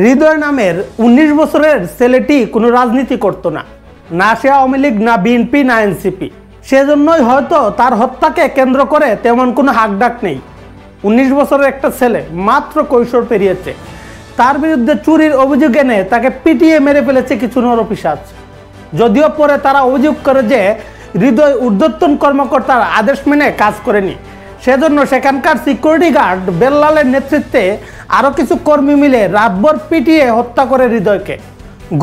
হৃদয় নামের ১৯ বছরের ছেলেটি কোনো রাজনীতি করত না, না সে আওয়ামী লীগ, না বিএনপি, না এনসিপি। সেজন্যই হয়তো তার হত্যাকে কেন্দ্র করে তেমন কোনো হাকডাক নেই। ১৯ বছরের একটা ছেলে, মাত্র কৈশোর পেরিয়েছে, তার বিরুদ্ধে চুরির অভিযোগ এনে তাকে পিটিয়ে মেরে ফেলেছে কিছু নরপিশাচ। যদিও পরে তারা অভিযোগ করে যে হৃদয় ঊর্ধ্বতন কর্মকর্তার আদেশ মেনে কাজ করেনি, সেজন্য সেখানকার সিকিউরিটি গার্ড বেল্লালের নেতৃত্বে আরও কিছু কর্মী মিলে রাতভর পিটিয়ে হত্যা করে হৃদয়কে।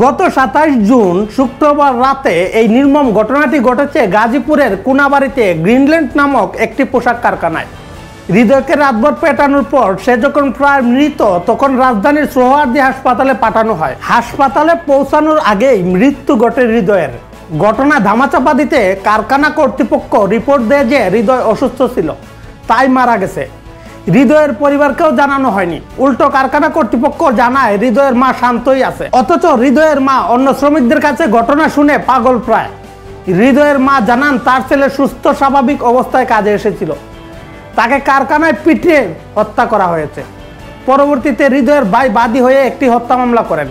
গত ২৭ জুন শুক্রবার রাতে এই নির্মম ঘটনাটি ঘটেছে গাজীপুরের কোনাবাড়িতে গ্রিনল্যান্ড নামক একটি পোশাক কারখানায়। হৃদয়কে রাতভর পেটানোর পর সে যখন প্রায় মৃত, তখন রাজধানীর সোহরাওয়ার্দী হাসপাতালে পাঠানো হয়। হাসপাতালে পৌঁছানোর আগেই মৃত্যু ঘটে হৃদয়ের। ঘটনা ধামাচাপা দিতে কারখানা কর্তৃপক্ষ রিপোর্ট দেয় যে হৃদয় অসুস্থ ছিল, তাই মারা গেছে। হৃদয়ের পরিবারকেও জানানো হয়নি, উল্টো কারখানা কর্তৃপক্ষ জানায় হৃদয়ের মা শান্তই আছে। অথচ হৃদয়ের মা অন্য শ্রমিকদের কাছে ঘটনা শুনে পাগল প্রায়। হৃদয়ের মা জানান তার ছেলে সুস্থ স্বাভাবিক অবস্থায় কাজে এসেছিল, তাকে কারখানায় পিটিয়ে হত্যা করা হয়েছে। পরবর্তীতে হৃদয়ের ভাই বাদী হয়ে একটি হত্যা মামলা করেন,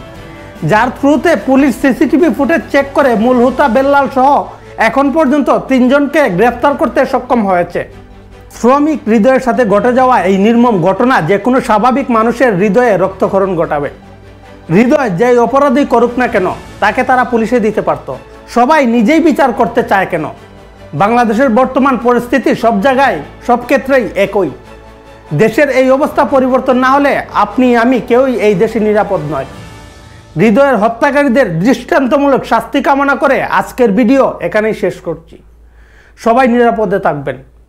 যার থ্রুতে পুলিশ সিসিটিভি ফুটেজ চেক করে মূল হোতা বেল্লাল সহ এখন পর্যন্ত ৩ জনকে গ্রেফতার করতে সক্ষম হয়েছে। শ্রমিক হৃদয়ের সাথে ঘটে যাওয়া এই নির্মম ঘটনা যে কোনো স্বাভাবিক মানুষের হৃদয়ে রক্তক্ষরণ ঘটাবে। হৃদয় যেই অপরাধী করুক না কেন, তাকে তারা পুলিশে দিতে পারত। সবাই নিজেই বিচার করতে চায় কেন? বাংলাদেশের বর্তমান পরিস্থিতি সব জায়গায়, সব ক্ষেত্রেই একই। দেশের এই অবস্থা পরিবর্তন না হলে আপনি আমি কেউই এই দেশে নিরাপদ নয়। হৃদয়ের হত্যাকারীদের দৃষ্টান্তমূলক শাস্তি কামনা করে আজকের ভিডিও এখানেই শেষ করছি। সবাই নিরাপদে থাকবেন।